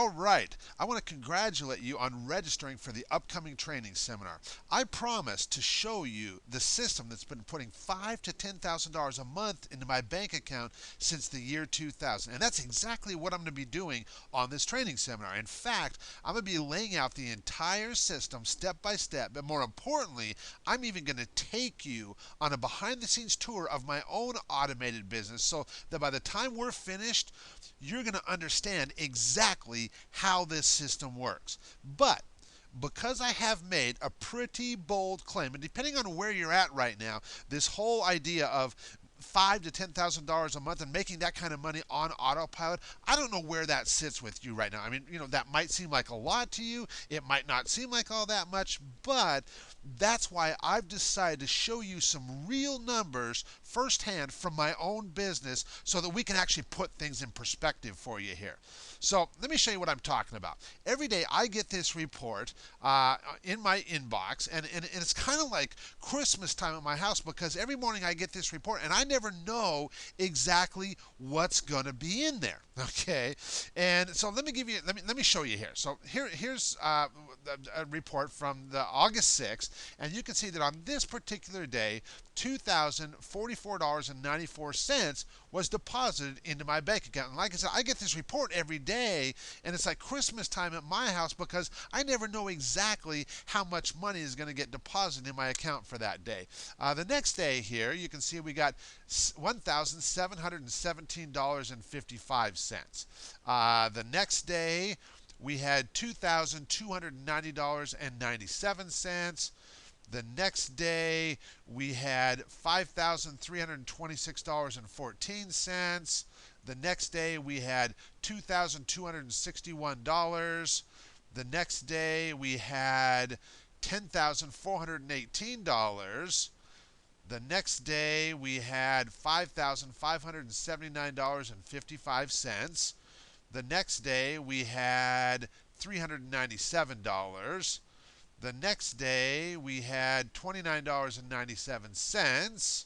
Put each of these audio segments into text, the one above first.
All right, I want to congratulate you on registering for the upcoming training seminar. I promise to show you the system that's been putting $5,000 to $10,000 a month into my bank account since the year 2000. And that's exactly what I'm going to be doing on this training seminar. In fact, I'm going to be laying out the entire system step by step, but more importantly, I'm even going to take you on a behind the scenes tour of my own automated business so that by the time we're finished, you're going to understand exactly how this system works. But because I have made a pretty bold claim, and depending on where you're at right now, this whole idea of $5,000 to $10,000 a month and making that kind of money on autopilot, I don't know where that sits with you right now. I mean, that might seem like a lot to you. It might not seem like all that much, but that's why I've decided to show you some real numbers firsthand from my own business so that we can actually put things in perspective for you here. So let me show you what I'm talking about. Every day I get this report in my inbox, and it's kind of like Christmas time at my house because every morning I get this report and I never know exactly what's going to be in there. Okay, and so let me show you here. So here's a report from the August 6th, and you can see that on this particular day, $2,044.94 was deposited into my bank account. And like I said, I get this report every day, and it's like Christmas time at my house because I never know exactly how much money is going to get deposited in my account for that day. The next day here, you can see we got $1,717.55. The next day, we had $2,290.97. The next day, we had $5,326.14. The next day, we had $2,261. The next day, we had $10,418. The next day, we had $5,579.55. The next day, we had $397. The next day, we had $29.97.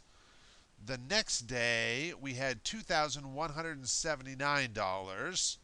The next day, we had $2,179.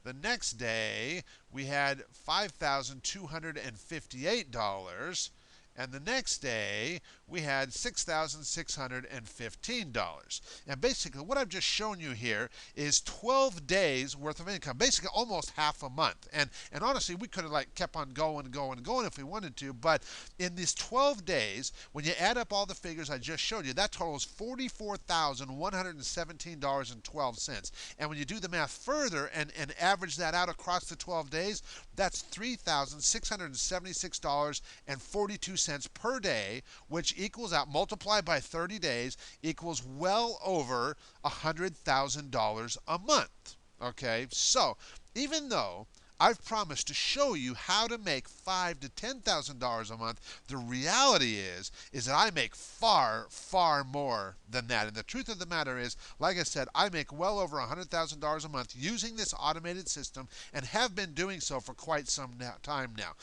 The next day, we had $5,258. And the next day, we had $6,615. And basically, what I've just shown you here is 12 days worth of income, basically almost half a month. And honestly, we could have kept on going if we wanted to. But in these 12 days, when you add up all the figures I just showed you, that totals $44,117.12. And when you do the math further and average that out across the 12 days, that's $3,676.42 per day, which equals out, multiplied by 30 days, equals well over $100,000 a month. Okay, so even though I've promised to show you how to make $5,000 to $10,000 a month, the reality is that I make far, far more than that. And the truth of the matter is, like I said, I make well over $100,000 a month using this automated system and have been doing so for quite some time now.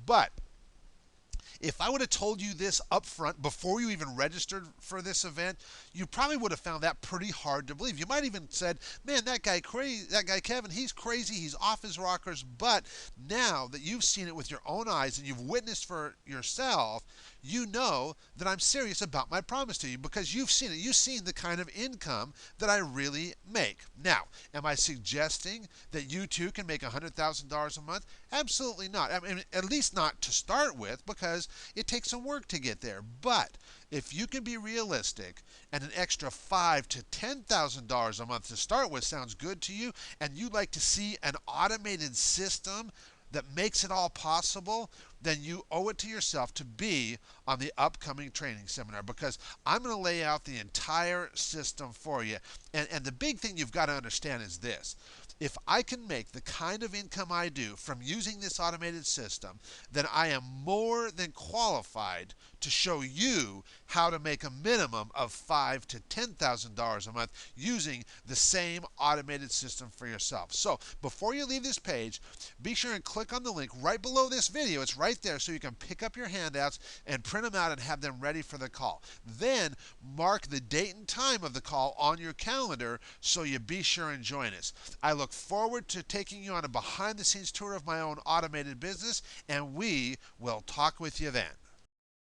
But if I would have told you this up front before you even registered for this event, you probably would have found that pretty hard to believe. You might even said, man, that guy Kevin, he's crazy, he's off his rockers. But now that you've seen it with your own eyes and you've witnessed for yourself, you know that I'm serious about my promise to you because you've seen it. You've seen the kind of income that I really make. Now, am I suggesting that you too can make $100,000 a month? Absolutely not. I mean, at least not to start with, because it takes some work to get there. But if you can be realistic and an extra $5,000 to $10,000 a month to start with sounds good to you, and you'd like to see an automated system that makes it all possible, then you owe it to yourself to be on the upcoming training seminar, because I'm going to lay out the entire system for you. And the big thing you've got to understand is this. If I can make the kind of income I do from using this automated system, then I am more than qualified to show you how to make a minimum of $5,000 to $10,000 a month using the same automated system for yourself. So before you leave this page, be sure and click on the link right below this video. It's right there so you can pick up your handouts and print them out and have them ready for the call. Then mark the date and time of the call on your calendar so you be sure and join us. I look forward to taking you on a behind-the-scenes tour of my own automated business, and we will talk with you then.